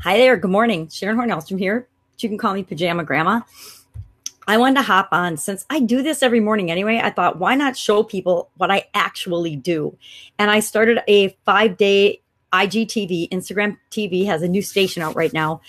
Hi there. Good morning. Sharon Horne-Ellstrom here. You can call me Pajama Grandma. I wanted to hop on since I do this every morning anyway. I thought, why not show people what I actually do? And I started a 5-day IGTV. Instagram TV has a new station out right now.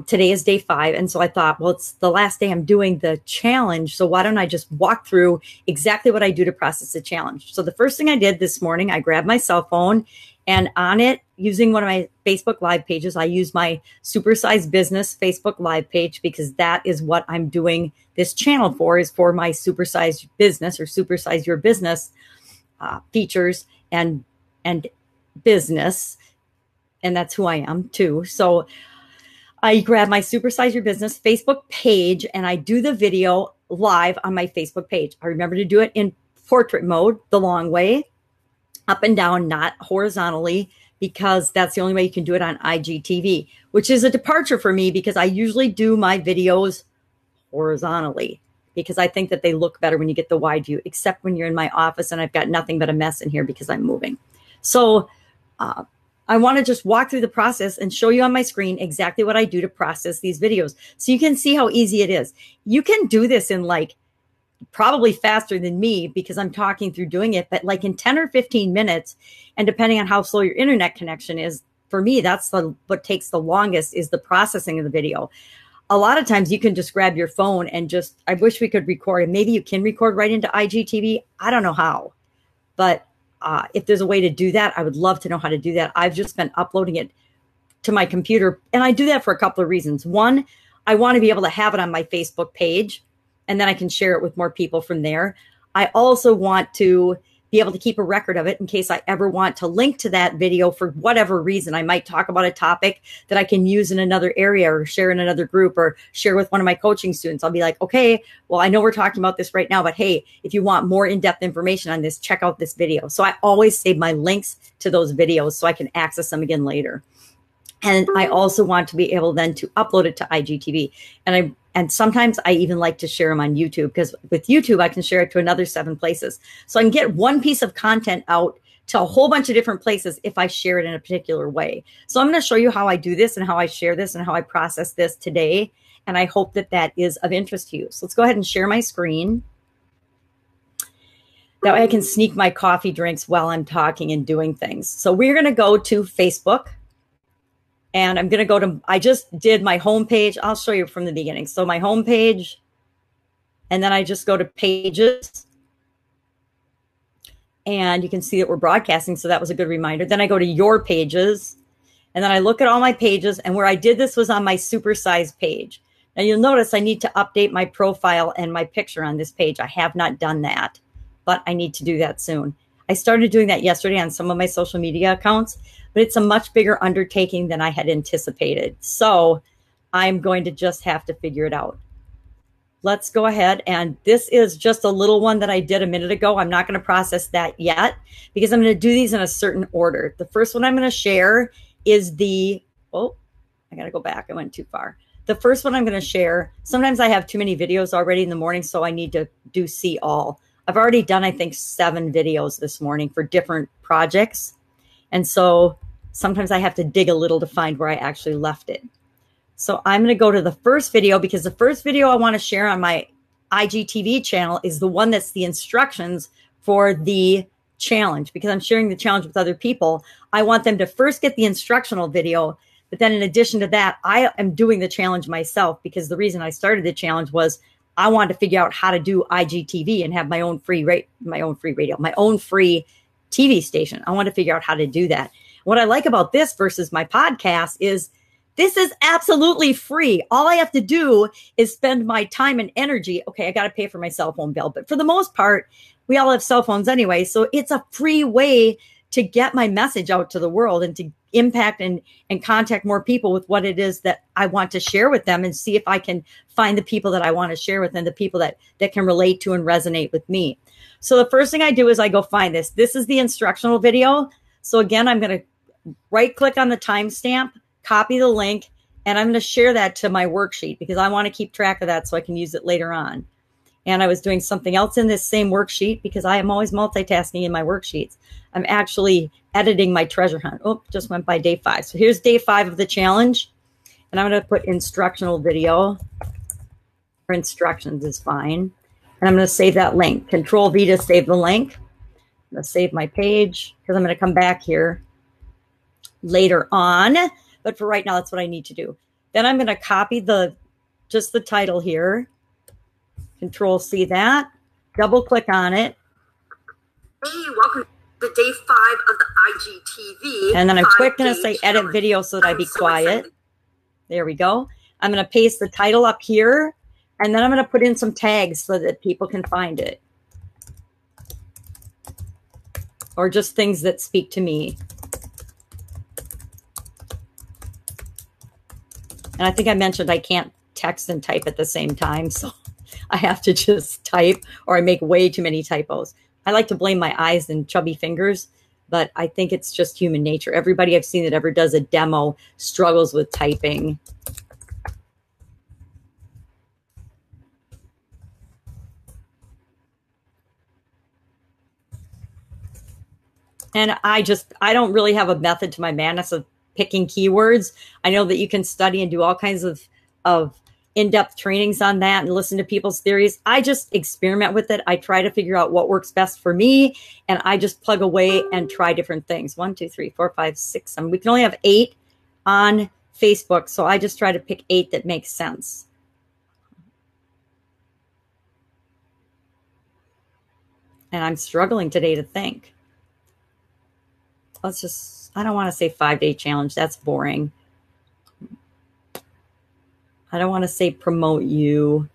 Today is day 5. And so I thought, well, it's the last day I'm doing the challenge. So why don't I just walk through exactly what I do to process the challenge? So the first thing I did this morning, I grabbed my cell phone, and on it, using one of my Facebook Live pages, I use my Supersize Business Facebook Live page because that is what I'm doing this channel for, is for my Supersize Business or Supersize Your Business features and business. And that's who I am too. So I grab my Supersize Your Business Facebook page and I do the video live on my Facebook page. I remember to do it in portrait mode, the long way, up and down, not horizontally, because that's the only way you can do it on IGTV, which is a departure for me because I usually do my videos horizontally because I think that they look better when you get the wide view, except when you're in my office and I've got nothing but a mess in here because I'm moving. So I want to just walk through the process and show you on my screen exactly what I do to process these videos so you can see how easy it is. You can do this in probably faster than me because I'm talking through doing it, but in 10 or 15 minutes, and depending on how slow your internet connection is, for me, that's what takes the longest is the processing of the video. A lot of times you can just grab your phone and I wish we could record, and maybe you can record right into IGTV. I don't know how, but if there's a way to do that, I would love to know how to do that. I've just been uploading it to my computer, and I do that for a couple of reasons. One, I want to be able to have it on my Facebook page, and then I can share it with more people from there. I also want to be able to keep a record of it in case I ever want to link to that video for whatever reason. I might talk about a topic that I can use in another area or share in another group or share with one of my coaching students. I'll be like, okay, well, I know we're talking about this right now, but hey, if you want more in-depth information on this, check out this video. So I always save my links to those videos so I can access them again later. And I also want to be able then to upload it to IGTV. And sometimes I even like to share them on YouTube because with YouTube, I can share it to another 7 places. So I can get one piece of content out to a whole bunch of different places if I share it in a particular way. So I'm going to show you how I do this and how I share this and how I process this today. And I hope that that is of interest to you. So let's go ahead and share my screen. That way I can sneak my coffee drinks while I'm talking and doing things. So we're going to go to Facebook. And I'm going to go to, I just did my homepage. I'll show you from the beginning. So my homepage, and then I just go to pages. And you can see that we're broadcasting. So that was a good reminder. Then I go to your pages. And then I look at all my pages. And where I did this was on my Supersize page. Now you'll notice I need to update my profile and my picture on this page. I have not done that, but I need to do that soon. I started doing that yesterday on some of my social media accounts, but it's a much bigger undertaking than I had anticipated. So I'm going to just have to figure it out. Let's go ahead. And this is just a little one that I did a minute ago. I'm not going to process that yet because I'm going to do these in a certain order. The first one I'm going to share is I got to go back. I went too far. The first one I'm going to share, sometimes I have too many videos already in the morning, so I need to do see all. I've already done, I think, 7 videos this morning for different projects. And so sometimes I have to dig a little to find where I actually left it. So I'm going to go to the first video because the first video I want to share on my IGTV channel is the one that's the instructions for the challenge. Because I'm sharing the challenge with other people, I want them to first get the instructional video. But then in addition to that, I am doing the challenge myself because the reason I started the challenge was I wanted to figure out how to do IGTV and have my own free TV station. I want to figure out how to do that. What I like about this versus my podcast is this is absolutely free. All I have to do is spend my time and energy. Okay, I got to pay for my cell phone bill, but for the most part, we all have cell phones anyway. So it's a free way to get my message out to the world and to impact and contact more people with what it is that I want to share with them and see if I can find the people that I want to share with and the people that can relate to and resonate with me. So the first thing I do is I go find this. This is the instructional video. So again, I'm going to right click on the timestamp, copy the link, and I'm going to share that to my worksheet because I want to keep track of that so I can use it later on. And I was doing something else in this same worksheet because I am always multitasking in my worksheets. I'm actually editing my treasure hunt. Oh, just went by day 5. So here's day 5 of the challenge. And I'm going to put instructional video, or instructions is fine. And I'm going to save that link. Control V to save the link. I'm going to save my page because I'm going to come back here later on. But for right now, that's what I need to do. Then I'm going to copy just the title here. Control C that. Double click on it. Hey, welcome to day 5 of the IGTV. And then I'm quick going to say edit video so that I be quiet. There we go. I'm going to paste the title up here. And then I'm going to put in some tags so that people can find it. Or just things that speak to me. And I think I mentioned I can't text and type at the same time. So I have to just type, or I make way too many typos. I like to blame my eyes and chubby fingers, but I think it's just human nature. Everybody I've seen that ever does a demo struggles with typing. And I don't really have a method to my madness of picking keywords. I know that you can study and do all kinds of in-depth trainings on that and listen to people's theories. I just experiment with it. I try to figure out what works best for me. And I just plug away and try different things. 1, 2, 3, 4, 5, 6, 7. We can only have 8 on Facebook. So I just try to pick 8 that makes sense. And I'm struggling today to think. I don't want to say 5-day challenge. That's boring. I don't want to say promote you.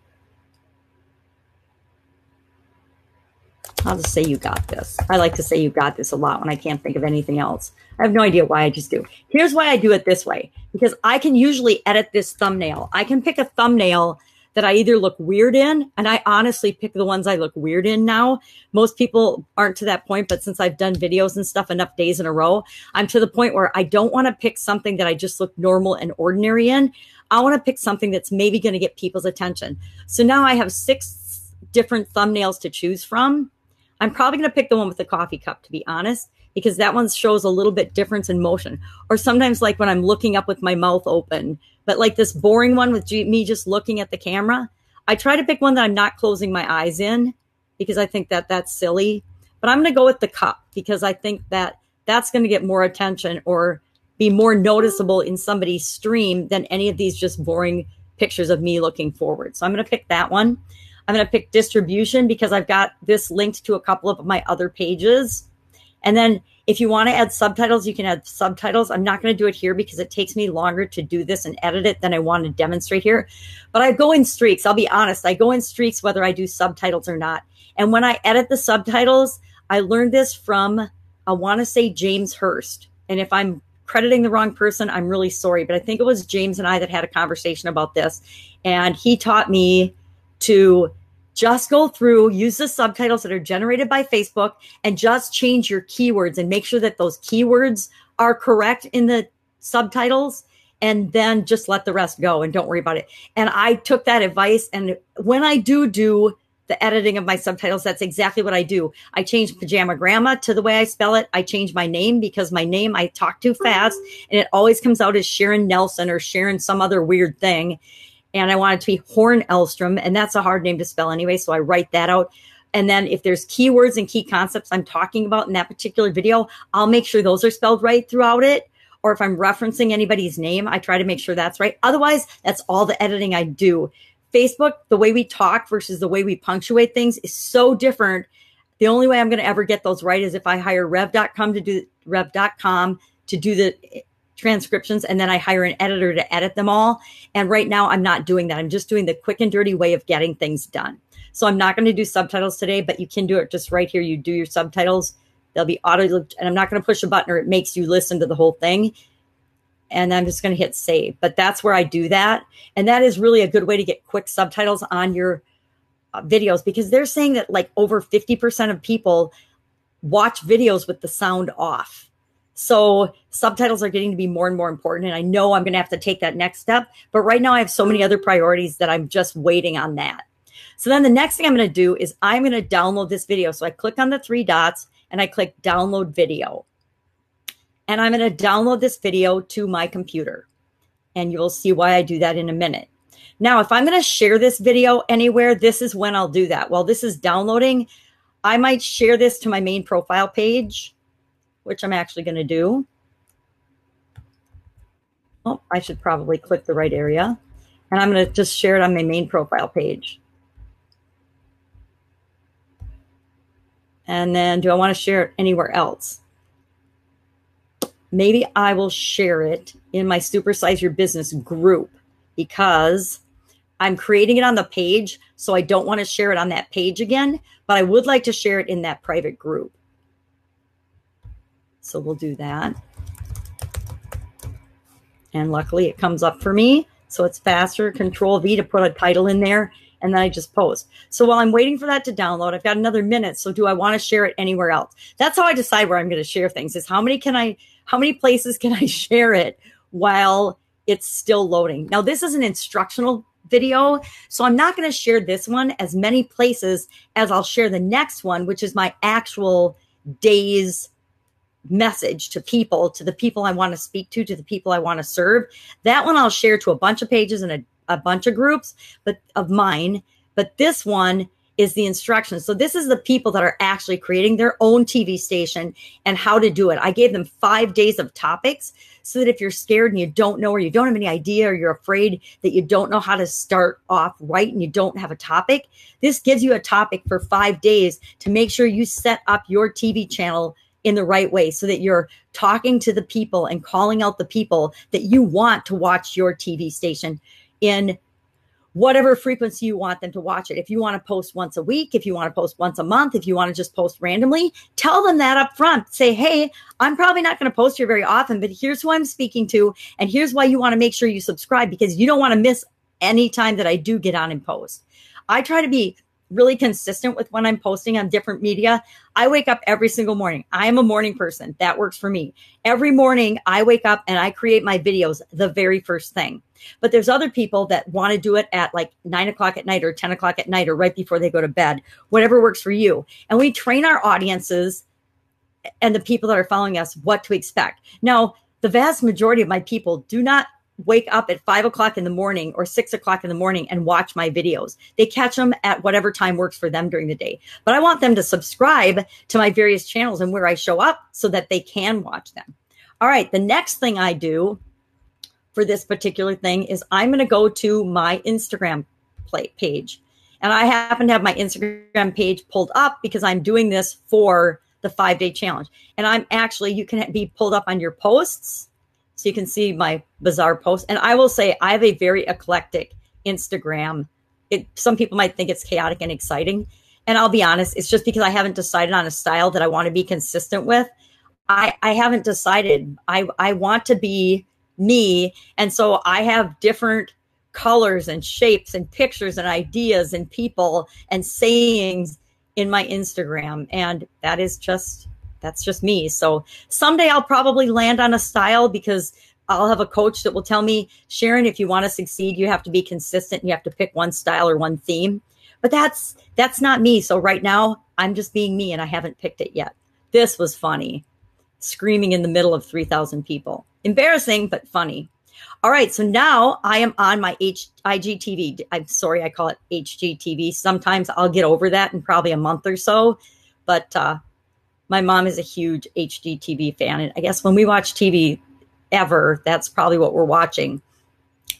I'll just say you got this. I like to say you got this a lot when I can't think of anything else. I have no idea why I just do. Here's why I do it this way. Because I can usually edit this thumbnail. I can pick a thumbnail that I either look weird in, and I honestly pick the ones I look weird in now. Most people aren't to that point, but since I've done videos and stuff enough days in a row, I'm to the point where I don't want to pick something that I just look normal and ordinary in. I want to pick something that's maybe going to get people's attention. So now I have 6 different thumbnails to choose from. I'm probably going to pick the one with the coffee cup, to be honest, because that one shows a little bit difference in motion. Or sometimes like when I'm looking up with my mouth open, but like this boring one with me just looking at the camera, I try to pick one that I'm not closing my eyes in because I think that that's silly. But I'm going to go with the cup because I think that that's going to get more attention or be more noticeable in somebody's stream than any of these just boring pictures of me looking forward. So I'm going to pick that one. I'm going to pick distribution because I've got this linked to a couple of my other pages. And then if you want to add subtitles, you can add subtitles. I'm not going to do it here because it takes me longer to do this and edit it than I want to demonstrate here. But I go in streaks. I'll be honest. I go in streaks whether I do subtitles or not. And when I edit the subtitles, I learned this from, I want to say James Hurst. And if I'm crediting the wrong person, I'm really sorry. But I think it was James and I that had a conversation about this. And he taught me to just go through, use the subtitles that are generated by Facebook and just change your keywords and make sure that those keywords are correct in the subtitles and then just let the rest go and don't worry about it. And I took that advice. And when I do the editing of my subtitles, that's exactly what I do. I change Pajama Grandma to the way I spell it. I change my name because my name, I talk too fast and it always comes out as Sharon Nelson or Sharon some other weird thing. And I want it to be Horne-Ellstrom, and that's a hard name to spell anyway, so I write that out. And then if there's keywords and key concepts I'm talking about in that particular video, I'll make sure those are spelled right throughout it. Or if I'm referencing anybody's name, I try to make sure that's right. Otherwise, that's all the editing I do. Facebook, the way we talk versus the way we punctuate things is so different. The only way I'm going to ever get those right is if I hire rev.com to do the transcriptions, and then I hire an editor to edit them all. And right now I'm not doing that. I'm just doing the quick and dirty way of getting things done. So I'm not going to do subtitles today, but you can do it just right here. You do your subtitles. They'll be auto, and I'm not going to push a button or it makes you listen to the whole thing. And I'm just going to hit save. But that's where I do that. And that is really a good way to get quick subtitles on your videos because they're saying that like over 50% of people watch videos with the sound off. So subtitles are getting to be more and more important. And I know I'm going to have to take that next step. But right now I have so many other priorities that I'm just waiting on that. So then the next thing I'm going to do is I'm going to download this video. So I click on the 3 dots and I click download video. And I'm going to download this video to my computer. And you'll see why I do that in a minute. Now, if I'm going to share this video anywhere, this is when I'll do that. While this is downloading, I might share this to my main profile page, which I'm actually going to do. Oh, I should probably click the right area. And I'm going to just share it on my main profile page. And then do I want to share it anywhere else? Maybe I will share it in my Supersize Your Business group because I'm creating it on the page. So I don't want to share it on that page again, but I would like to share it in that private group. So we'll do that. And luckily it comes up for me. So it's faster. Control V to put a title in there. And then I just post. So while I'm waiting for that to download, I've got another minute. So do I want to share it anywhere else? That's how I decide where I'm going to share things, is how many places can I share it while it's still loading? Now, this is an instructional video, so I'm not going to share this one as many places as I'll share the next one, which is my actual day's message to people, to the people I want to speak to the people I want to serve. That one I'll share to a bunch of pages and a bunch of groups of mine. But this one is the instructions. So this is the people that are actually creating their own TV station and how to do it. I gave them 5 days of topics so that if you're scared and you don't know, or you don't have any idea, or you're afraid that you don't know how to start off right and you don't have a topic, this gives you a topic for 5 days to make sure you set up your TV channel in the right way so that you're talking to the people and calling out the people that you want to watch your TV station in whatever frequency you want them to watch it. If you want to post once a week, if you want to post once a month, if you want to just post randomly, tell them that up front. Say, hey, I'm probably not going to post here very often, but here's who I'm speaking to. And here's why you want to make sure you subscribe, because you don't want to miss any time that I do get on and post. I try to be really consistent with when I'm posting on different media. I wake up every single morning. I am a morning person. That works for me. Every morning I wake up and I create my videos the very first thing. But there's other people that want to do it at like 9 o'clock at night or 10 o'clock at night or right before they go to bed, whatever works for you. And we train our audiences and the people that are following us what to expect. Now, the vast majority of my people do not wake up at 5 o'clock in the morning or 6 o'clock in the morning and watch my videos. They catch them at whatever time works for them during the day. But I want them to subscribe to my various channels and where I show up so that they can watch them. All right. The next thing I do for this particular thing is I'm going to go to my Instagram page. And I happen to have my Instagram page pulled up because I'm doing this for the 5-day challenge. And I'm actually, you can be pulled up on your posts. So you can see my bizarre posts. And I will say I have a very eclectic Instagram. Some people might think it's chaotic and exciting. And I'll be honest, it's just because I haven't decided on a style that I want to be consistent with. I haven't decided. I want to be me. And so I have different colors and shapes and pictures and ideas and people and sayings in my Instagram. And that's just me. So someday I'll probably land on a style because I'll have a coach that will tell me, Sharon, if you want to succeed, you have to be consistent. You have to pick one style or one theme. But that's not me. So right now I'm just being me and I haven't picked it yet. This was funny. Screaming in the middle of 3,000 people. Embarrassing, but funny. All right. So now I am on my IGTV. I'm sorry, I call it HGTV. Sometimes I'll get over that in probably a month or so. But my mom is a huge HGTV fan. And I guess when we watch TV ever, that's probably what we're watching.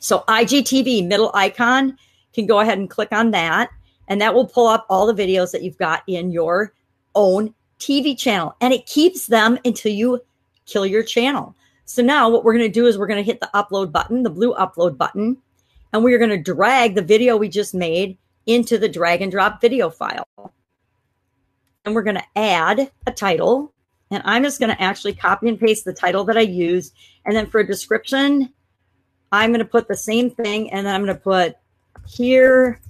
So IGTV, middle icon, can go ahead and click on that. And that will pull up all the videos that you've got in your own TV channel. And it keeps them until you kill your channel. So now what we're going to do is we're going to hit the upload button, the blue upload button. And we are going to drag the video we just made into the drag and drop video file. And we're going to add a title. And I'm just going to actually copy and paste the title that I used. And then for a description, I'm going to put the same thing. And then I'm going to put, here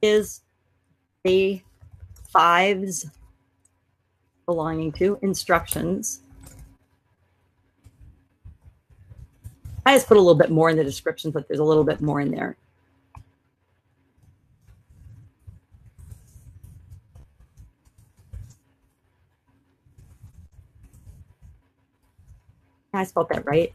is day 5's belonging to instructions. I just put a little bit more in the description, but there's a little bit more in there. I spelled that right.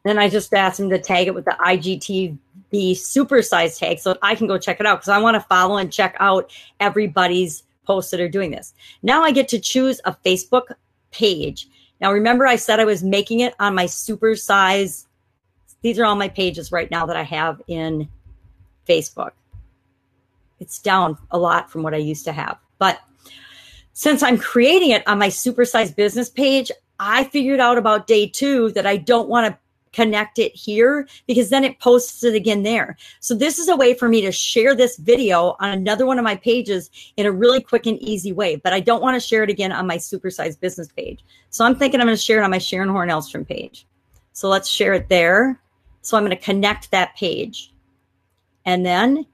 Then I just asked him to tag it with the IGTV supersize tag so that I can go check it out because I want to follow and check out everybody's posts that are doing this. Now I get to choose a Facebook page. Now remember I said I was making it on my supersize. These are all my pages right now that I have in Facebook. It's down a lot from what I used to have. But since I'm creating it on my supersize business page, I figured out about day 2 that I don't want to connect it here because then it posts it again there. So this is a way for me to share this video on another one of my pages in a really quick and easy way, but I don't want to share it again on my supersize business page. So I'm thinking I'm going to share it on my Sharon Horne-Ellstrom page. So let's share it there. So I'm going to connect that page. And then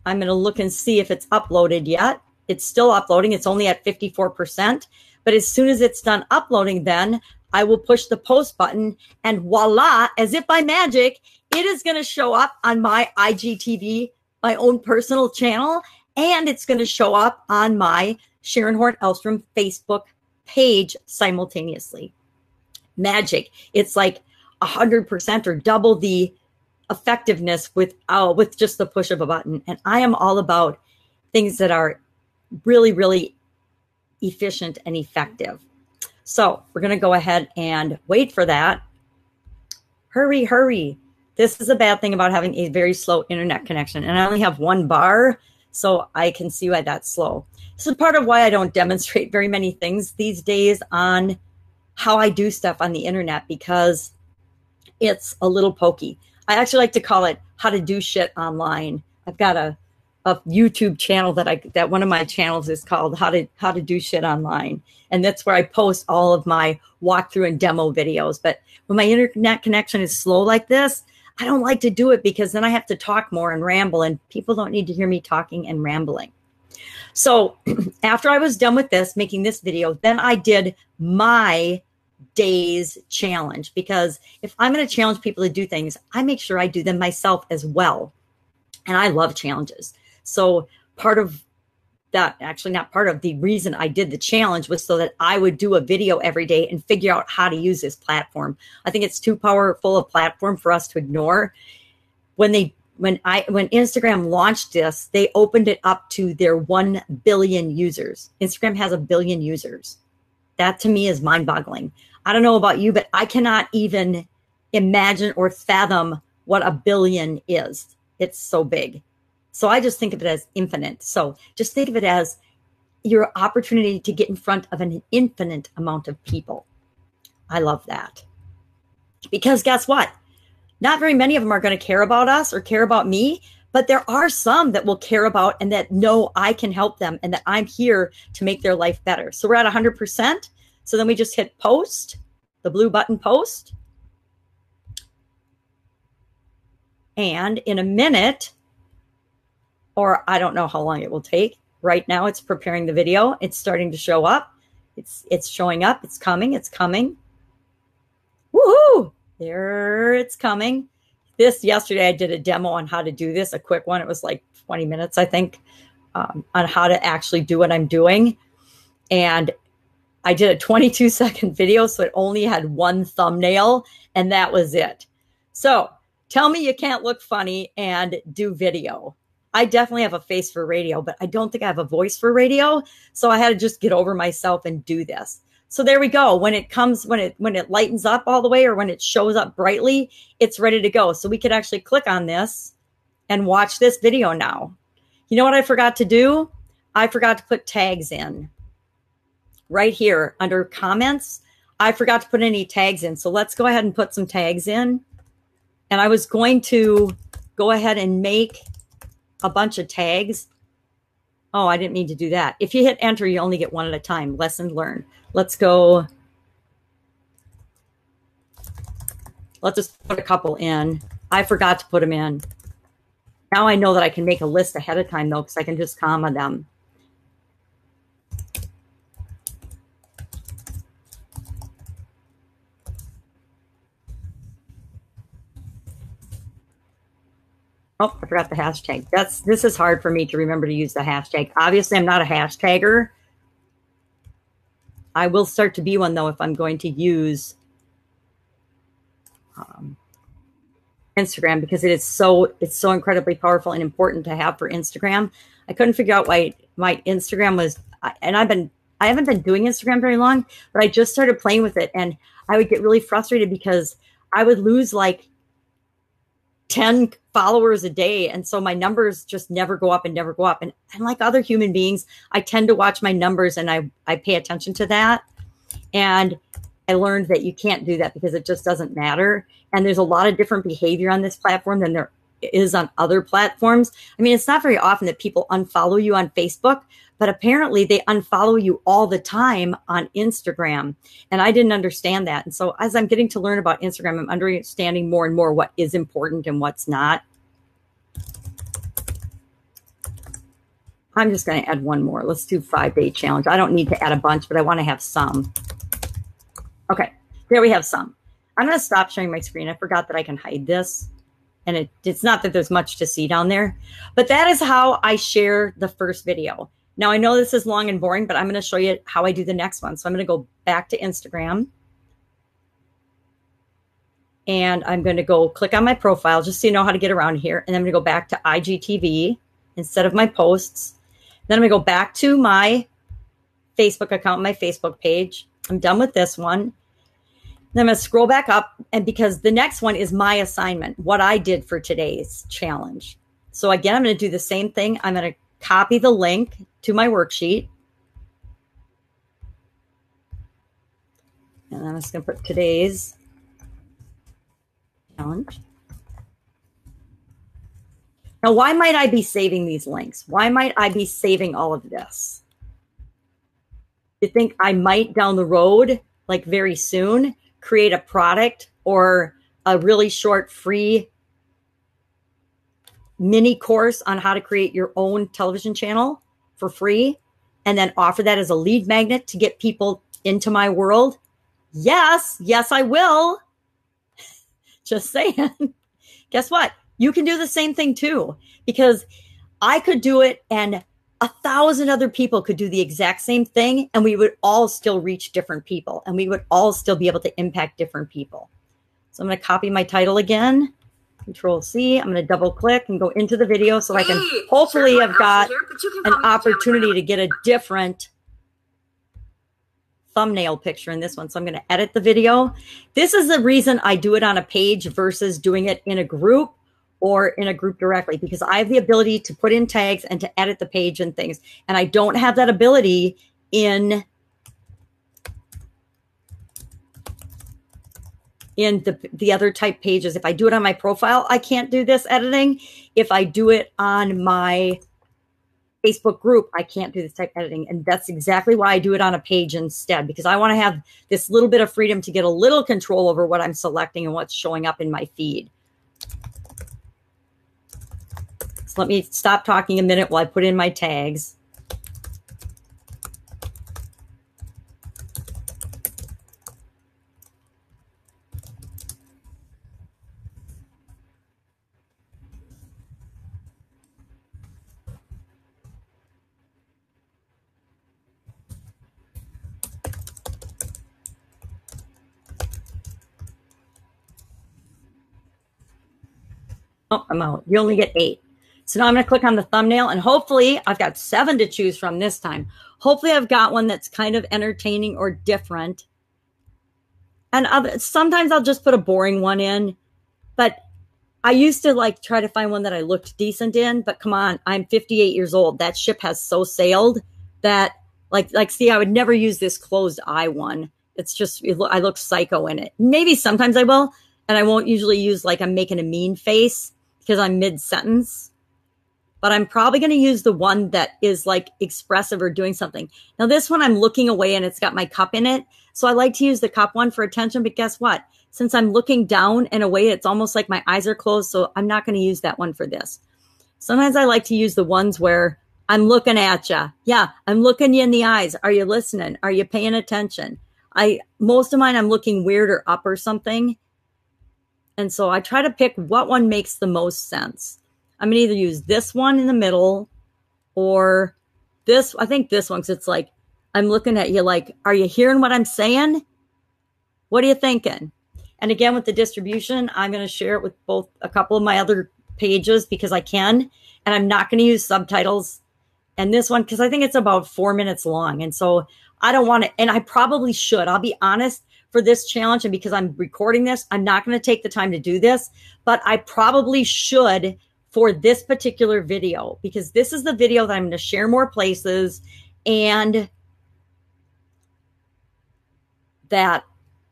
I'm going to look and see if it's uploaded yet. It's still uploading. It's only at 54%. But as soon as it's done uploading, then I will push the post button and voila, as if by magic, it is going to show up on my IGTV, my own personal channel, and it's going to show up on my Sharon Horne-Ellstrom Facebook page simultaneously. Magic. It's like 100% or double the effectiveness with just the push of a button. And I am all about things that are really, really efficient and effective. So we're going to go ahead and wait for that. Hurry, hurry. This is a bad thing about having a very slow internet connection. And I only have one bar, so I can see why that's slow. This is part of why I don't demonstrate very many things these days on how I do stuff on the internet because it's a little pokey. I actually like to call it how to do shit online. I've got a YouTube channel that one of my channels is called how to do shit online. And that's where I post all of my walkthrough and demo videos. But when my internet connection is slow like this, I don't like to do it because then I have to talk more and ramble and people don't need to hear me talking and rambling. So after I was done with this, making this video, then I did my day's challenge because if I'm going to challenge people to do things, I make sure I do them myself as well. And I love challenges. So part of that, actually not part of the reason I did the challenge was so that I would do a video every day and figure out how to use this platform. I think it's too powerful a platform for us to ignore. When Instagram launched this, they opened it up to their 1 billion users. Instagram has 1 billion users. That to me is mind-boggling. I don't know about you, but I cannot even imagine or fathom what 1 billion is. It's so big. So I just think of it as infinite. So just think of it as your opportunity to get in front of an infinite amount of people. I love that. Because guess what? Not very many of them are going to care about us or care about me, but there are some that will care about and that know I can help them and that I'm here to make their life better. So we're at 100%. So then we just hit post, the blue button post. And in a minute, or I don't know how long it will take. Right now it's preparing the video. It's starting to show up. It's showing up. It's coming. It's coming. Woohoo! There it's coming. Yesterday I did a demo on how to do this, a quick one. It was like 20 minutes, I think, on how to actually do what I'm doing. And I did a 22-second video, so it only had one thumbnail, and that was it. So tell me you can't look funny and do video. I definitely have a face for radio, but I don't think I have a voice for radio. So I had to just get over myself and do this. So there we go. When it lightens up all the way or when it shows up brightly, it's ready to go. So we could actually click on this and watch this video now. You know what I forgot to do? I forgot to put tags in. Right here under comments, I forgot to put any tags in. So let's go ahead and put some tags in. And I was going to go ahead and make a bunch of tags. Oh, I didn't mean to do that. If you hit enter, you only get one at a time. Lesson learned. Let's go. Let's just put a couple in. I forgot to put them in. Now I know that I can make a list ahead of time, though, because I can just comma them. Oh, I forgot the hashtag. This is hard for me to remember to use the hashtag. Obviously, I'm not a hashtagger. I will start to be one, though, if I'm going to use Instagram because it's so incredibly powerful and important to have for Instagram. I couldn't figure out why my Instagram was, and I haven't been doing Instagram very long, but I just started playing with it, and I would get really frustrated because I would lose like 10 followers a day. And so my numbers just never go up and never go up. And like other human beings, I tend to watch my numbers and I pay attention to that. And I learned that you can't do that because it just doesn't matter. And there's a lot of different behavior on this platform than there is on other platforms. I mean, it's not very often that people unfollow you on Facebook, but apparently they unfollow you all the time on Instagram. And I didn't understand that. And so as I'm getting to learn about Instagram, I'm understanding more and more what is important and what's not. I'm just going to add one more. Let's do 5-day challenge. I don't need to add a bunch, but I want to have some. Okay, there we have some. I'm going to stop sharing my screen. I forgot that I can hide this. And it's not that there's much to see down there, but that is how I share the first video. Now, I know this is long and boring, but I'm going to show you how I do the next one. So I'm going to go back to Instagram. And I'm going to go click on my profile just so you know how to get around here. And I'm going to go back to IGTV instead of my posts. Then I'm going to go back to my Facebook account, my Facebook page. I'm done with this one. Then I'm going to scroll back up, and because the next one is my assignment, what I did for today's challenge. So again, I'm going to do the same thing. I'm going to copy the link to my worksheet. And I'm just going to put today's challenge. Now, why might I be saving these links? Why might I be saving all of this? You think I might down the road, like very soon, create a product or a really short free mini course on how to create your own television channel for free and then offer that as a lead magnet to get people into my world? Yes, I will. Just saying. Guess what? You can do the same thing too, because I could do it and 1,000 other people could do the exact same thing, and we would all still reach different people, and we would all still be able to impact different people. So I'm going to copy my title again, Control C. I'm going to double click and go into the video so I can hopefully have got an opportunity to get a different thumbnail picture in this one. So I'm going to edit the video. This is the reason I do it on a page versus doing it in a group or in a group directly, because I have the ability to put in tags and to edit the page and things. And I don't have that ability in the other type pages. If I do it on my profile, I can't do this editing. If I do it on my Facebook group, I can't do this type editing. And that's exactly why I do it on a page instead, because I want to have this little bit of freedom to get a little control over what I'm selecting and what's showing up in my feed. So let me stop talking a minute while I put in my tags. Oh, I'm out. You only get 8. So now I'm going to click on the thumbnail, and hopefully I've got 7 to choose from this time. Hopefully I've got one that's kind of entertaining or different. And sometimes I'll just put a boring one in, but I used to like try to find one that I looked decent in, but come on, I'm 58 years old. That ship has so sailed that see, I would never use this closed eye one. It's just, I look psycho in it. Maybe sometimes I will, and I won't usually use like I'm making a mean face because I'm mid-sentence. But I'm probably going to use the one that is like expressive or doing something. Now this one I'm looking away and it's got my cup in it. So I like to use the cup one for attention, but guess what? Since I'm looking down and away, it's almost like my eyes are closed. So I'm not going to use that one for this. Sometimes I like to use the ones where I'm looking at you. Yeah, I'm looking you in the eyes. Are you listening? Are you paying attention? Most of mine, I'm looking weird or up or something. And so I try to pick what one makes the most sense. I'm going to either use this one in the middle or this. I think this one, because it's like, I'm looking at you like, are you hearing what I'm saying? What are you thinking? And again, with the distribution, I'm going to share it with both a couple of my other pages because I can, and I'm not going to use subtitles. And this one, because I think it's about 4 minutes long. And so I don't want to, and I probably should. I'll be honest, for this challenge, and because I'm recording this, I'm not going to take the time to do this, but I probably should for this particular video, because this is the video that I'm going to share more places, and that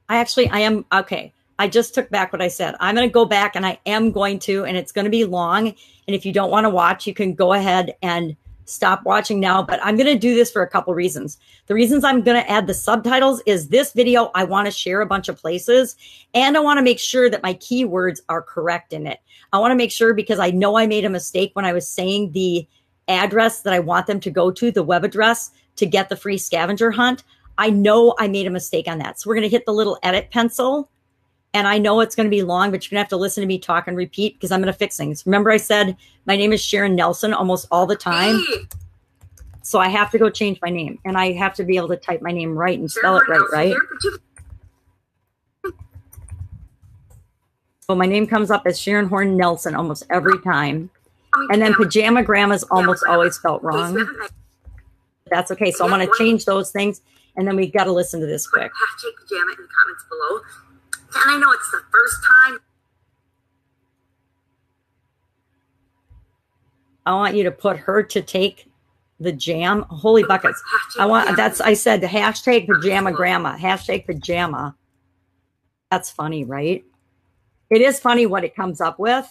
I am, okay. I just took back what I said. I'm going to go back, and I am going to, and it's going to be long. And if you don't want to watch, you can go ahead and stop watching now, but I'm going to do this for a couple reasons. The reasons I'm going to add the subtitles is this video, I want to share a bunch of places, and I want to make sure that my keywords are correct in it. I want to make sure, because I know I made a mistake when I was saying the address that I want them to go to, the web address to get the free scavenger hunt. I know I made a mistake on that. So we're going to hit the little edit pencil. And I know it's going to be long, but you're going to have to listen to me talk and repeat because I'm going to fix things. Remember, I said my name is Sharon Nelson almost all the time. So I have to go change my name. And I have to be able to type my name right and spell it right? So my name comes up as Sharon Horne-Nelson almost every time. And then Pajama Grandma is almost always spelled wrong. That's okay. So I want to change those things. And then we got to listen to this quick. Hashtag pajama in the comments below. And I know it's the first time. I want you to put her to take the jam. Holy buckets. I said the hashtag pajama grandma, hashtag pajama. That's funny, right? It is funny what it comes up with.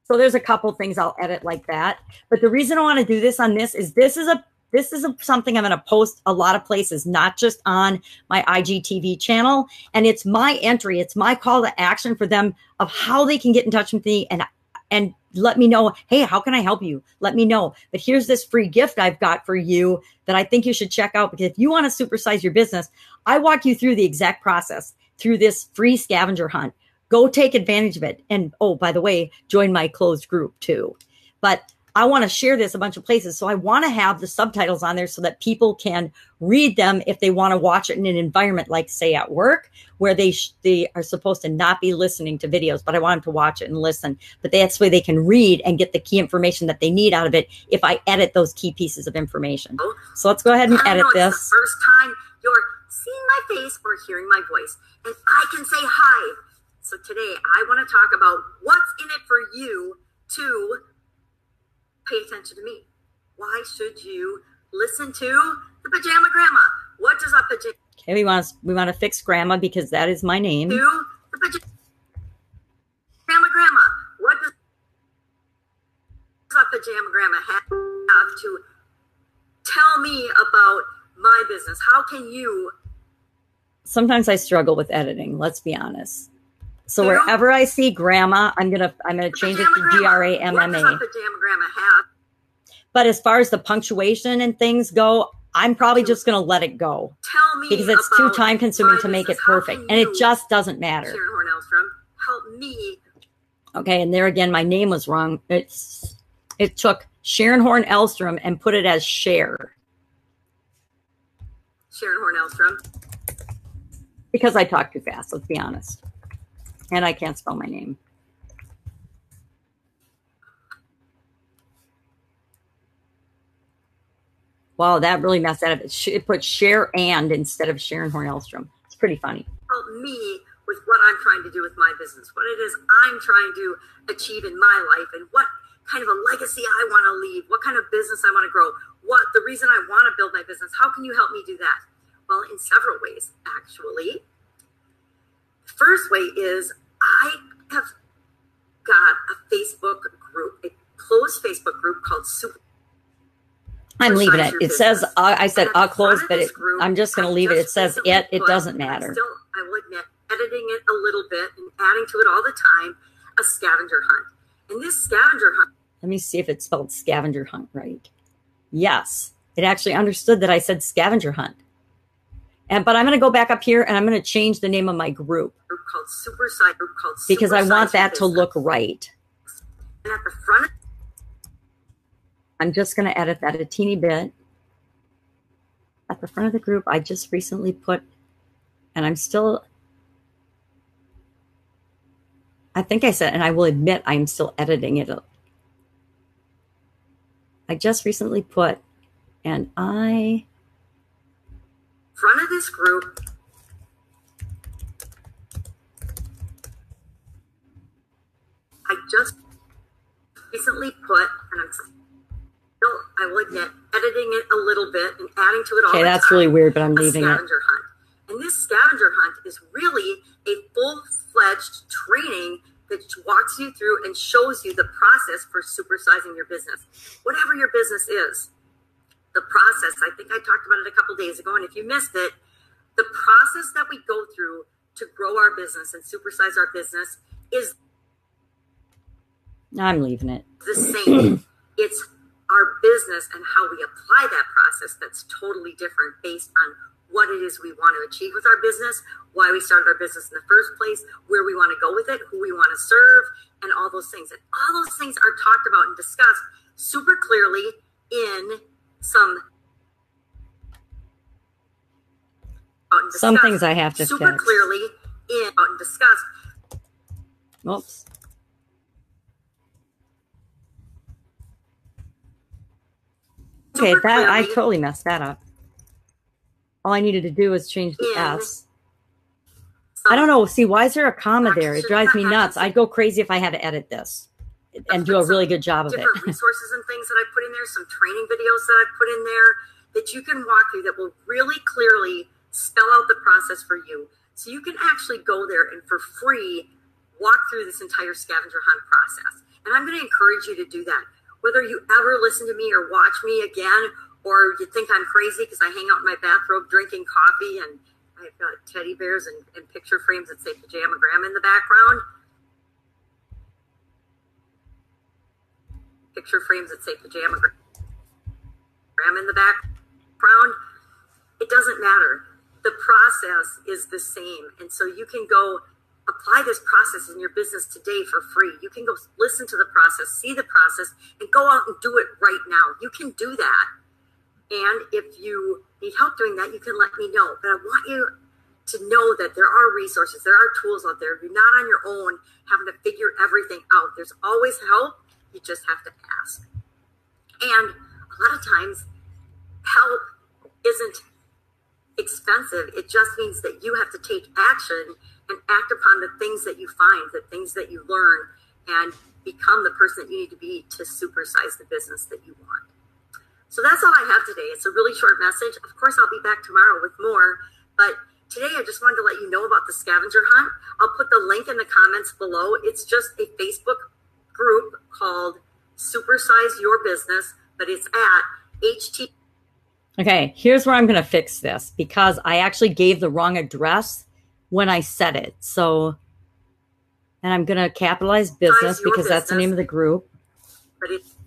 So there's a couple things I'll edit like that. But the reason I want to do this on this is something I'm going to post a lot of places, not just on my IGTV channel. And it's my entry. It's my call to action for them of how they can get in touch with me and let me know, hey, how can I help you? Let me know. But here's this free gift I've got for you that I think you should check out, because if you want to supersize your business, I walk you through the exact process through this free scavenger hunt. Go take advantage of it. And oh, by the way, join my closed group too. But I want to share this a bunch of places. So I want to have the subtitles on there so that people can read them if they want to watch it in an environment like, say, at work, where they are supposed to not be listening to videos, but I want them to watch it and listen. But that's where they can read and get the key information that they need out of it if I edit those key pieces of information. So let's go ahead and edit this. It's the first time you're seeing my face or hearing my voice, and I can say hi. So today I want to talk about what's in it for you to pay attention to me. Why should you listen to the Pajama Grandma? What does a pajama? Okay, we want to fix Grandma because that is my name. To the Pajama Grandma. What does a Pajama Grandma have to tell me about my business? How can you? Sometimes I struggle with editing. Let's be honest. So wherever I see Grandma, I'm gonna change it to GRAMMA. What does a Pajama Grandma have? But as far as the punctuation and things go, I'm probably just gonna let it go. Tell me, because it's too time consuming to make it perfect, and it just doesn't matter. Sharon Horne-Ellstrom, help me. Okay, and there again, my name was wrong. It took Sharon Horne-Ellstrom and put it as Share. Sharon Horne-Ellstrom. Because I talk too fast. Let's be honest. And I can't spell my name. Wow, that really messed that up. It put Share and instead of Sharon Horne-Ellstrom. It's pretty funny. Help me with what I'm trying to do with my business, what it is I'm trying to achieve in my life, and what kind of a legacy I want to leave, what kind of business I want to grow, what the reason I want to build my business. How can you help me do that? Well, in several ways, actually. The first way is I have got a Facebook group, a closed Facebook group called Super. I'm leaving it. It says, I said I'll close, but I'm just going to leave it. It says it doesn't matter. I will admit, editing it a little bit and adding to it all the time, a scavenger hunt. And this scavenger hunt. Let me see if it spelled scavenger hunt right. Yes, it actually understood that I said scavenger hunt. But I'm going to go back up here and I'm going to change the name of my group. Called Super Side Group called because I want that to look right. And at the front, I'm just going to edit that a teeny bit. At the front of the group, I just recently put, and I'm still I think I said, and I will admit I'm still editing it. I just recently put, and I... front of this group, I just recently put, and I'm still, I will admit, editing it a little bit and adding to it all the time. Okay, that's really weird, but I'm leaving it. Scavenger hunt. And this scavenger hunt is really a full-fledged training that walks you through and shows you the process for supersizing your business. Whatever your business is, the process, I think I talked about it a couple days ago, and if you missed it, the process that we go through to grow our business and supersize our business is I'm leaving it. the same. It's our business and how we apply that process that's totally different based on what it is we want to achieve with our business, why we started our business in the first place, where we want to go with it, who we want to serve, and all those things. And all those things are talked about and discussed super clearly in some things I have to super fix. clearly in and discussed. Oops. Okay, that I totally messed that up. All I needed to do was change the S. I don't know. See, why is there a comma there? It drives me nuts. I'd go crazy if I had to edit this and do a really good job of it. Different resources and things that I put in there, some training videos that I put in there that you can walk through that will really clearly spell out the process for you. So you can actually go there and for free walk through this entire scavenger hunt process. And I'm going to encourage you to do that. Whether you ever listen to me or watch me again, or you think I'm crazy because I hang out in my bathrobe drinking coffee and I've got teddy bears and picture frames that say Pajama Grandma in the background. Picture frames that say Pajama Grandma in the background. It doesn't matter. The process is the same. And so you can go apply this process in your business today for free. You can go listen to the process, see the process, and go out and do it right now. You can do that. And if you need help doing that, you can let me know. But I want you to know that there are resources, there are tools out there. You're not on your own having to figure everything out. There's always help. You just have to ask. And a lot of times, help isn't expensive. It just means that you have to take action and act upon the things that you find, the things that you learn, and become the person that you need to be to supersize the business that you want. So that's all I have today. It's a really short message. Of course, I'll be back tomorrow with more, but today I just wanted to let you know about the scavenger hunt. I'll put the link in the comments below. It's just a Facebook group called Supersize Your Business, but it's at HT. Okay, here's where I'm going to fix this because I actually gave the wrong address when I said it. So, and I'm going to capitalize business because that's the name of the group. But it's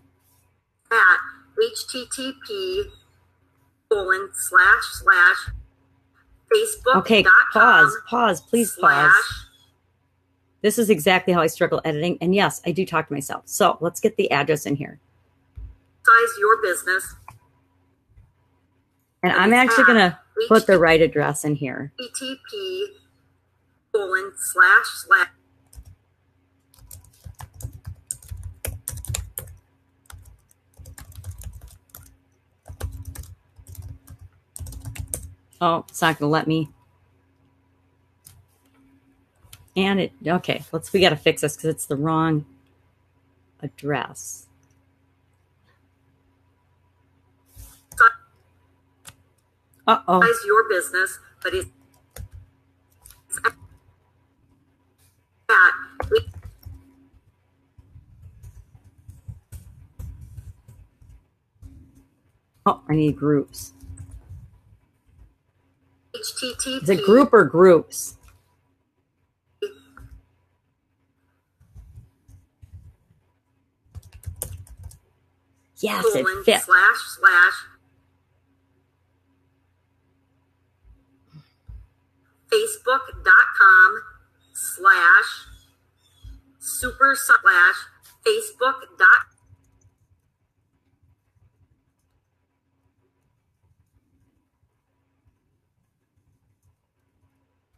at http://facebook.com. Okay, pause, please pause. This is exactly how I struggle editing. And yes, I do talk to myself. So let's get the address in here. Size your business. And I'm actually going to put the right address in here. http:// Oh, it's not going to let me. And it, okay, we got to fix this because it's the wrong address. Uh-oh. Size your business, but it's at oh, I need groups. http. Is it group or groups? Yes, it fits. // facebook.com/super/facebook.com.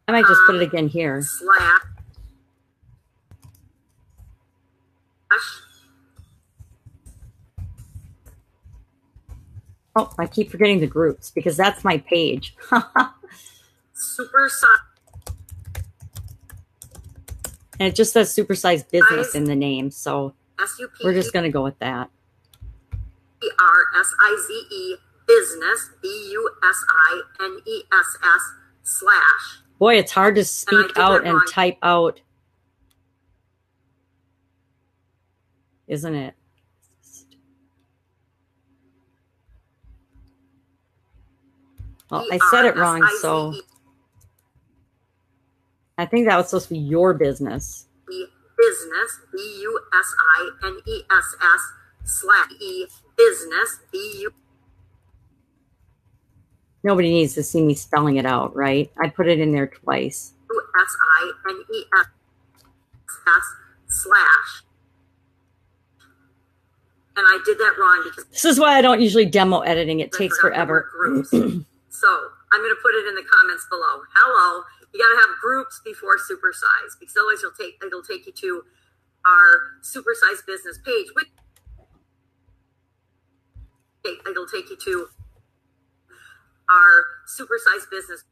I might just put it again here. // Oh, I keep forgetting the groups because that's my page. Supersize. And it just says Supersize Business in the name. So SUPE. we're just going to go with that. RSIZE business, BUSINESS / Boy, it's hard to speak out and type out. Isn't it? Well, I said it wrong, so I think that was supposed to be your business. Business, BUSINESS / business, Nobody needs to see me spelling it out, right? I put it in there twice. USINESS / and I did that wrong because this is why I don't usually demo editing. It takes forever. So I'm going to put it in the comments below. Hello, you got to have groups before Supersize because otherwise it'll take you to our Supersize business page. It'll take you to our Supersize business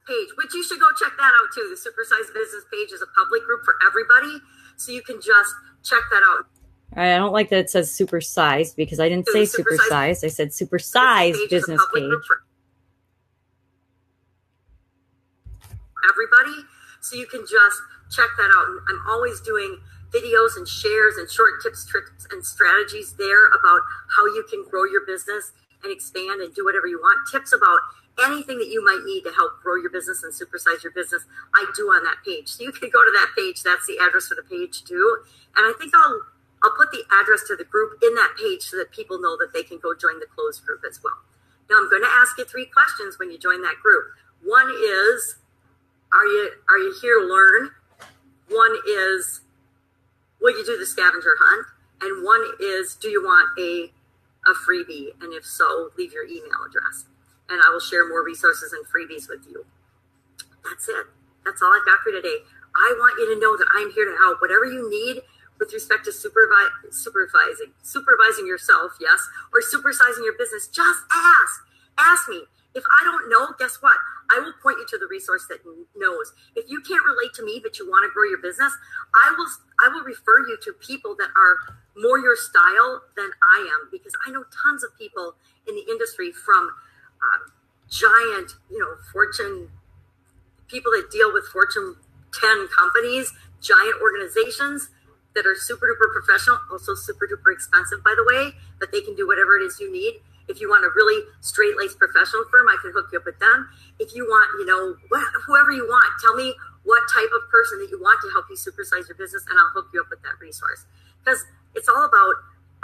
page, which you should go check that out too. The Supersize business page is a public group for everybody, so you can just check that out. I don't like that it says Supersize because I didn't say Supersize. I said Supersize business page. Everybody, so you can just check that out. I'm always doing videos and shares and short tips, tricks, and strategies there about how you can grow your business and expand and do whatever you want. Tips about anything that you might need to help grow your business and supersize your business, I do on that page. So you can go to that page. That's the address for the page too. And I think I'll put the address to the group in that page so that people know that they can go join the closed group as well. Now I'm going to ask you 3 questions when you join that group. One is, are you here to learn? One is, will you do the scavenger hunt? And one is, do you want a freebie? And if so, leave your email address. And I will share more resources and freebies with you. That's it. That's all I've got for today. I want you to know that I'm here to help. Whatever you need with respect to supervising yourself, yes, or supersizing your business, just ask. Ask me. If I don't know, guess what? I will point you to the resource that knows. If you can't relate to me, but you want to grow your business, I will refer you to people that are more your style than I am, because I know tons of people in the industry from giant, Fortune, people that deal with Fortune 10 companies, giant organizations that are super duper professional, also super duper expensive, by the way, but they can do whatever it is you need. If you want a really straight-laced professional firm, I can hook you up with them. If you want, whoever you want, tell me what type of person that you want to help you supersize your business, and I'll hook you up with that resource. Because it's all about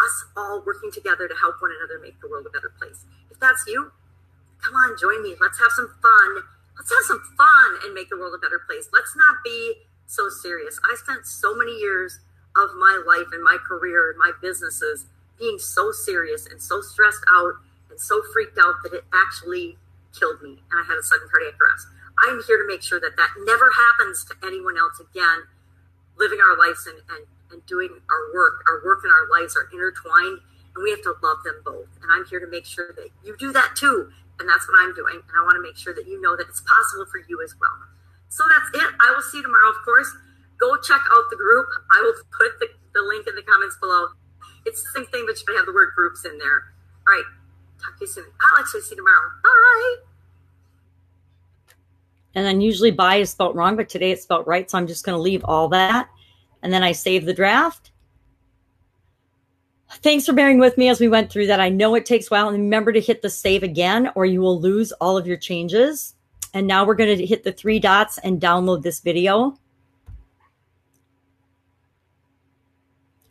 us all working together to help one another make the world a better place. If that's you, come on, join me. Let's have some fun. Let's have some fun and make the world a better place. Let's not be so serious. I spent so many years of my life and my career and my businesses being so serious and so stressed out and so freaked out that it actually killed me, and I had a sudden cardiac arrest. I'm here to make sure that that never happens to anyone else again. Living our lives and doing our work and our lives are intertwined, and we have to love them both. And I'm here to make sure that you do that too, and that's what I'm doing. And I want to make sure that you know that it's possible for you as well. So that's it. I will see you tomorrow, of course. Go check out the group. I will put the link in the comments below. It's the same thing, but you can have the word groups in there. All right. Talk to you soon. I'll actually see you tomorrow. Bye. And then usually bye is spelled wrong, but today it's spelled right. So I'm just going to leave all that. And then I save the draft. Thanks for bearing with me as we went through that. I know it takes a while. And remember to hit the save again, or you will lose all of your changes. And now we're going to hit the 3 dots and download this video.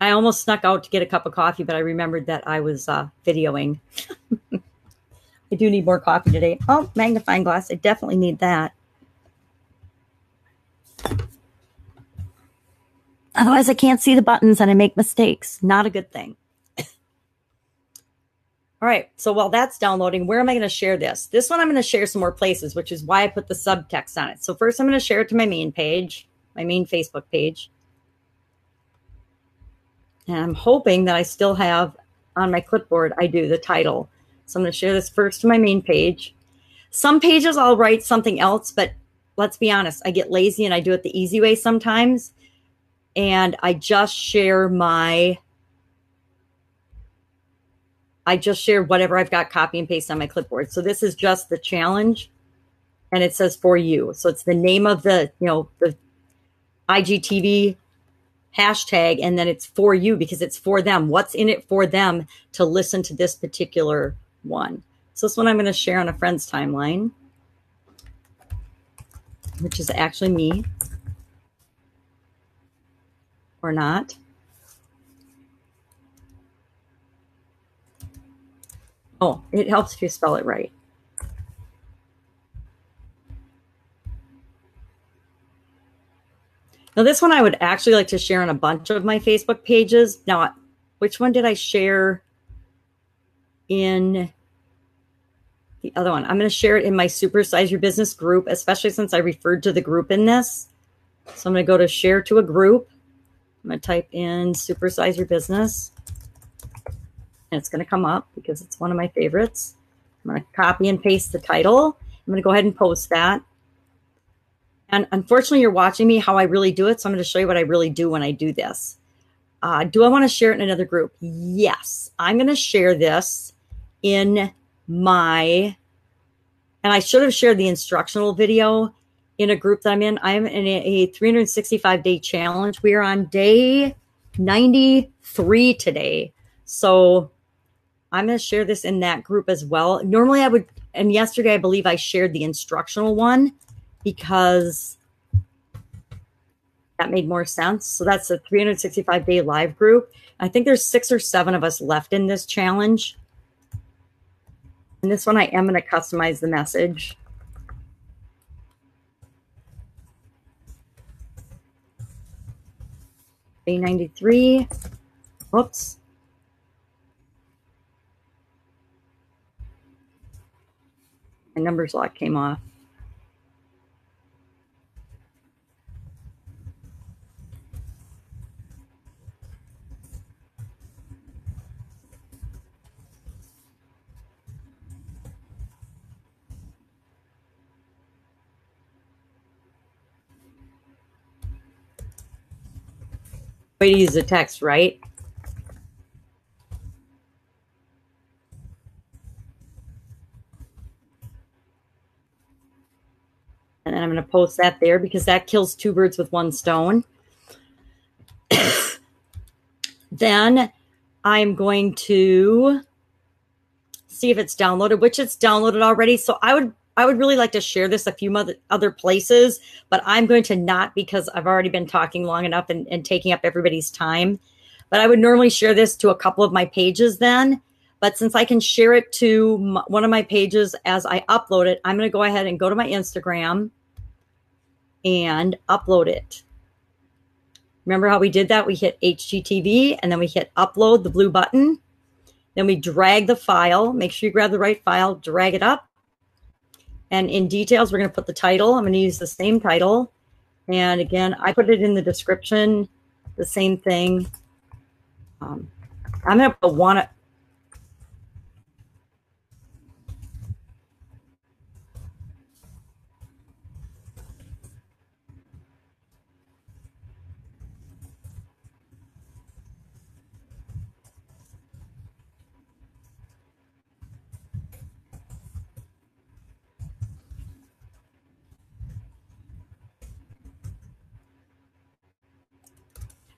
I almost snuck out to get a cup of coffee, but I remembered that I was videoing. I do need more coffee today. Oh, magnifying glass. I definitely need that. Otherwise, I can't see the buttons and I make mistakes. Not a good thing. All right. So while that's downloading, where am I going to share this? This one I'm going to share some more places, which is why I put the subtext on it. So first I'm going to share it to my main page, my main Facebook page. And I'm hoping that I still have on my clipboard, I do, the title. So I'm going to share this first to my main page. Some pages I'll write something else, but let's be honest, I get lazy and I do it the easy way sometimes. And I just share whatever I've got copy and paste on my clipboard. So this is just the challenge, and it says for you. So it's the name of the IGTV hashtag, and then it's for you because it's for them. What's in it for them to listen to this particular one? So this one I'm going to share on a friend's timeline, which is actually me, or not. Oh, it helps if you spell it right. Now, this one I would actually like to share on a bunch of my Facebook pages. Now, which one did I share in the other one? I'm going to share it in my Supersize Your Business group, especially since I referred to the group in this. So I'm going to go to share to a group. I'm going to type in Supersize Your Business. And it's going to come up because it's one of my favorites. I'm going to copy and paste the title. I'm going to go ahead and post that. And unfortunately, you're watching me how I really do it. So I'm going to show you what I really do when I do this. Do I want to share it in another group? Yes. I'm going to share this in my, and I should have shared the instructional video in a group that I'm in. I'm in a 365-day challenge. We are on day 93 today. So I'm going to share this in that group as well. Normally I would, and yesterday I believe I shared the instructional one because that made more sense. So that's a 365-day live group. I think there's 6 or 7 of us left in this challenge. And this one I am going to customize the message. Day 93. Whoops. My numbers lock came off. Way to use the text, right? And then I'm going to post that there because that kills 2 birds with 1 stone. Then I'm going to see if it's downloaded, which it's downloaded already. So I would really like to share this a few other places, but I'm going to not because I've already been talking long enough and taking up everybody's time. But I would normally share this to a couple of my pages then. But since I can share it to one of my pages as I upload it, I'm going to go ahead and go to my Instagram and upload it. Remember how we did that? We hit HGTV and then we hit upload, the blue button. Then we drag the file. Make sure you grab the right file, drag it up. And in details, we're going to put the title. I'm going to use the same title. And again, I put it in the description, the same thing. I'm going to put one.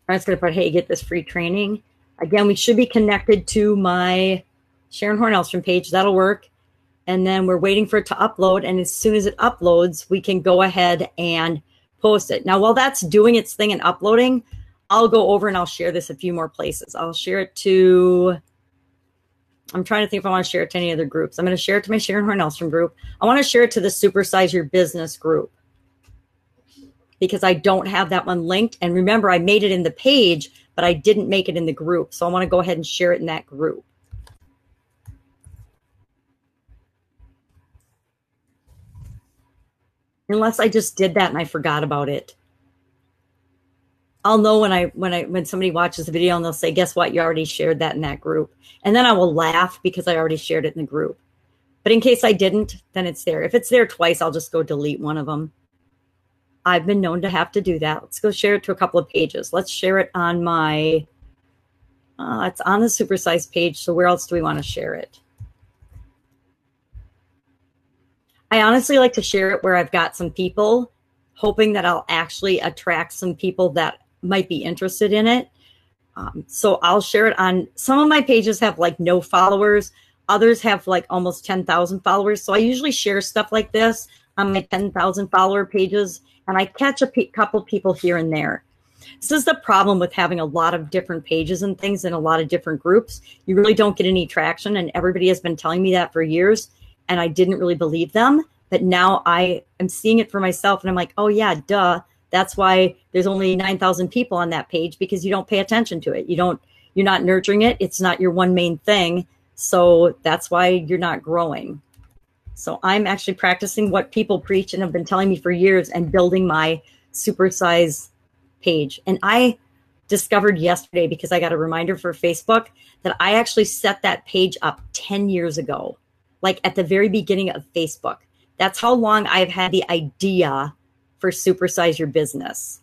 I'm just going to put, hey, get this free training. Again, we should be connected to my Sharon Horne-Ellstrom page. That'll work. And then we're waiting for it to upload. And as soon as it uploads, we can go ahead and post it. Now, while that's doing its thing and uploading, I'll go over and I'll share this a few more places. I'll share it to, I'm trying to think if I want to share it to any other groups. I'm going to share it to my Sharon Horne-Ellstrom group. I want to share it to the Supersize Your Business group, because I don't have that one linked. And remember, I made it in the page, but I didn't make it in the group. So I want to go ahead and share it in that group. Unless I just did that and I forgot about it. I'll know when somebody watches the video and they'll say, guess what? You already shared that in that group. And then I will laugh because I already shared it in the group. But in case I didn't, then it's there. If it's there twice, I'll just go delete one of them. I've been known to have to do that. Let's go share it to a couple of pages. Let's share it on my, it's on the supersize page. So where else do we want to share it? I honestly like to share it where I've got some people, hoping that I'll actually attract some people that might be interested in it. So I'll share it on, some of my pages have like no followers. Others have like almost 10,000 followers. So I usually share stuff like this on my 10,000 follower pages, and I catch a couple people here and there. This is the problem with having a lot of different pages and things in a lot of different groups. You really don't get any traction, and everybody has been telling me that for years, and I didn't really believe them. But now I am seeing it for myself, and I'm like, oh yeah, duh. That's why there's only 9,000 people on that page, because you don't pay attention to it. You're not nurturing it. It's not your one main thing. So that's why you're not growing. So I'm actually practicing what people preach and have been telling me for years and building my supersize page. And I discovered yesterday, because I got a reminder for Facebook, that I actually set that page up 10 years ago, like at the very beginning of Facebook. That's how long I've had the idea for supersize your business.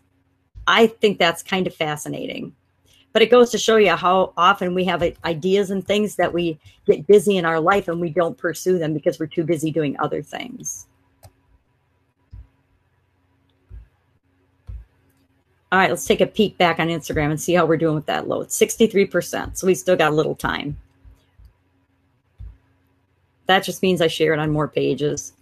I think that's kind of fascinating. But it goes to show you how often we have ideas and things that we get busy in our life and we don't pursue them because we're too busy doing other things. All right, let's take a peek back on Instagram and see how we're doing with that load. 63%, so we still got a little time. That just means I share it on more pages.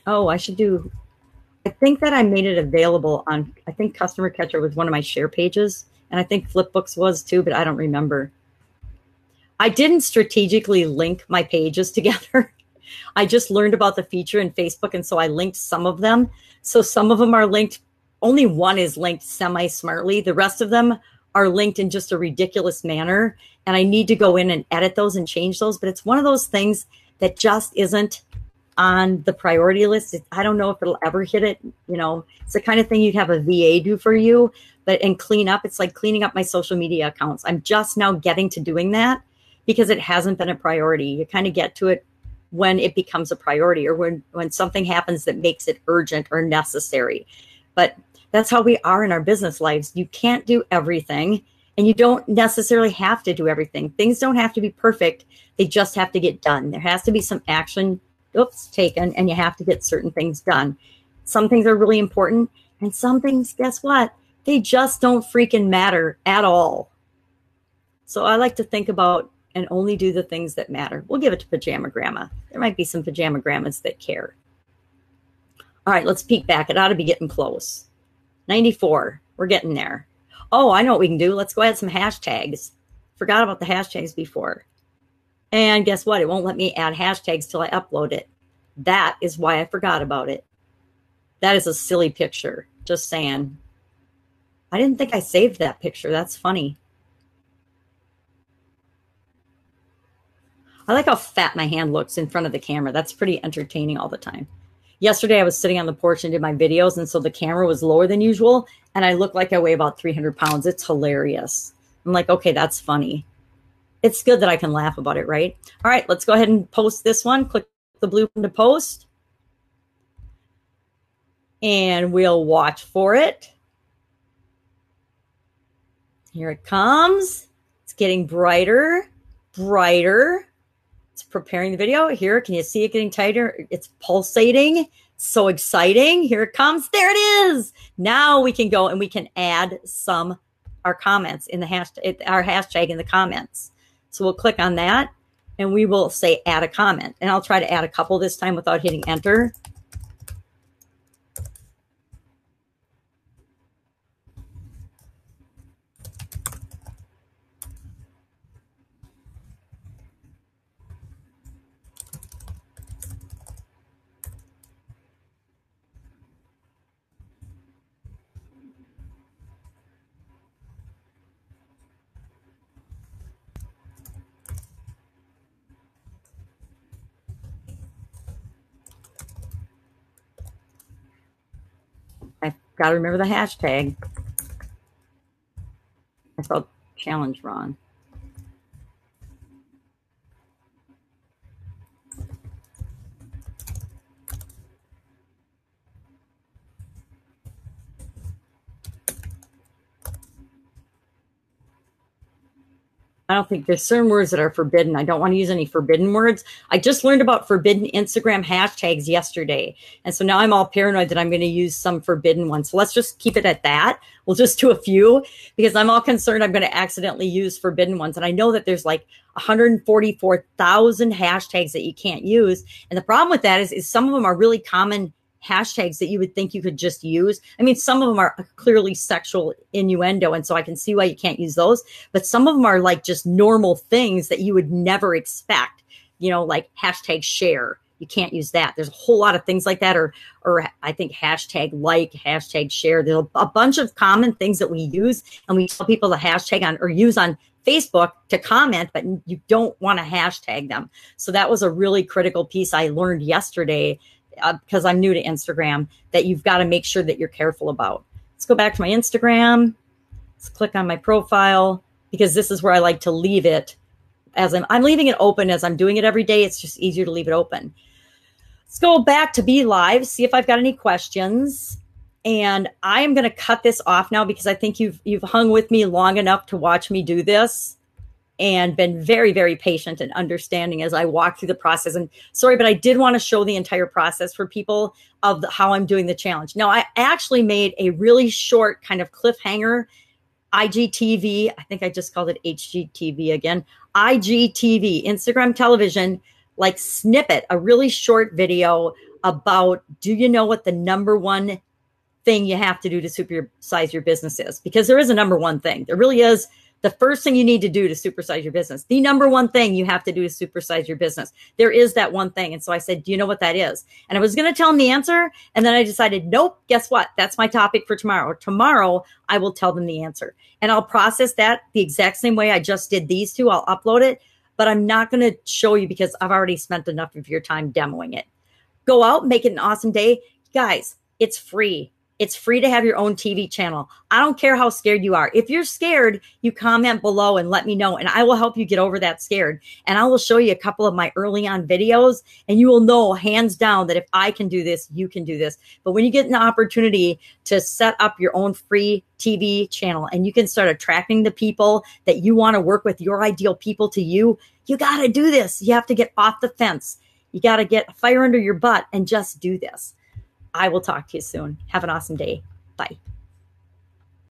Oh, I think that I made it available on, I think Customer Catcher was one of my share pages, and I think Flipbooks was too, but I don't remember. I didn't strategically link my pages together. I just learned about the feature in Facebook, and so I linked some of them. So some of them are linked, only one is linked semi-smartly. The rest of them are linked in just a ridiculous manner, and I need to go in and edit those and change those, but it's one of those things that just isn't on the priority list. I don't know if it'll ever hit it. It's the kind of thing you'd have a VA do for you, and clean up. It's like cleaning up my social media accounts. I'm just now getting to doing that because it hasn't been a priority. You kind of get to it when it becomes a priority, or when something happens that makes it urgent or necessary. But that's how we are in our business lives. You can't do everything, and you don't necessarily have to do everything. Things don't have to be perfect. They just have to get done. There has to be some action taken, and you have to get certain things done. Some things are really important, and some things, guess what? They just don't freaking matter at all. So I like to think about and only do the things that matter. We'll give it to Pajama Grandma. There might be some Pajama Grandmas that care. All right, let's peek back. It ought to be getting close. 94. We're getting there. Oh, I know what we can do. Let's go add some hashtags. Forgot about the hashtags before. And guess what? It won't let me add hashtags till I upload it. That is why I forgot about it. That is a silly picture. Just saying. I didn't think I saved that picture. That's funny. I like how fat my hand looks in front of the camera. That's pretty entertaining all the time. Yesterday, I was sitting on the porch and did my videos, and so the camera was lower than usual, and I look like I weigh about 300 pounds. It's hilarious. I'm like, okay, that's funny. It's good that I can laugh about it, right? All right, let's go ahead and post this one. Click the blue button to post. And we'll watch for it. Here it comes. It's getting brighter, brighter. It's preparing the video. Here, can you see it getting tighter? It's pulsating. So exciting. Here it comes. There it is. Now we can go and we can add our comments in the hashtag, our hashtag in the comments. So we'll click on that and we will say add a comment. And I'll try to add a couple this time without hitting enter. got to remember the hashtag. I spelled challenge wrong. I don't think there's certain words that are forbidden. I don't want to use any forbidden words. I just learned about forbidden Instagram hashtags yesterday. And so now I'm all paranoid that I'm going to use some forbidden ones. So let's just keep it at that. We'll just do a few because I'm all concerned I'm going to accidentally use forbidden ones. And I know that there's like 144,000 hashtags that you can't use. And the problem with that is some of them are really common hashtags that you would think you could just use. I mean, some of them are clearly sexual innuendo, and so I can see why you can't use those. But some of them are like just normal things that you would never expect, like hashtag share. You can't use that. There's a whole lot of things like that, or I think hashtag like, hashtag share. There's a bunch of common things that we use, and we tell people to hashtag on or use on Facebook to comment, but you don't want to hashtag them. So that was a really critical piece I learned yesterday because I'm new to Instagram that you've got to make sure that you're careful about. Let's go back to my Instagram. Let's click on my profile because this is where I like to leave it as I'm leaving it open as I'm doing it every day. It's just easier to leave it open. Let's go back to Be Live, see if I've got any questions. And I am going to cut this off now because I think you've hung with me long enough to watch me do this and been very, very patient and understanding as I walk through the process. And sorry, but I did want to show the entire process for people of how I'm doing the challenge. Now, I actually made a really short kind of cliffhanger IGTV. I think I just called it HGTV again. IGTV, Instagram television, like snippet, a really short video about, do you know what the number one thing you have to do to supersize your business is? Because there is a number one thing. There really is. The first thing you need to do to supersize your business, the number one thing you have to do to supersize your business. There is that one thing. And so I said, do you know what that is? And I was going to tell them the answer. And then I decided, nope, guess what? That's my topic for tomorrow. Tomorrow, I will tell them the answer. And I'll process that the exact same way I just did these two. I'll upload it. But I'm not going to show you because I've already spent enough of your time demoing it. Go out, make it an awesome day. Guys, it's free. It's free to have your own TV channel. I don't care how scared you are. If you're scared, you comment below and let me know, and I will help you get over that scared. And I will show you a couple of my early on videos, and you will know hands down that if I can do this, you can do this. But when you get an opportunity to set up your own free TV channel and you can start attracting the people that you want to work with, your ideal people to you, you got to do this. You have to get off the fence. You got to get fire under your butt and just do this. I will talk to you soon. Have an awesome day. Bye.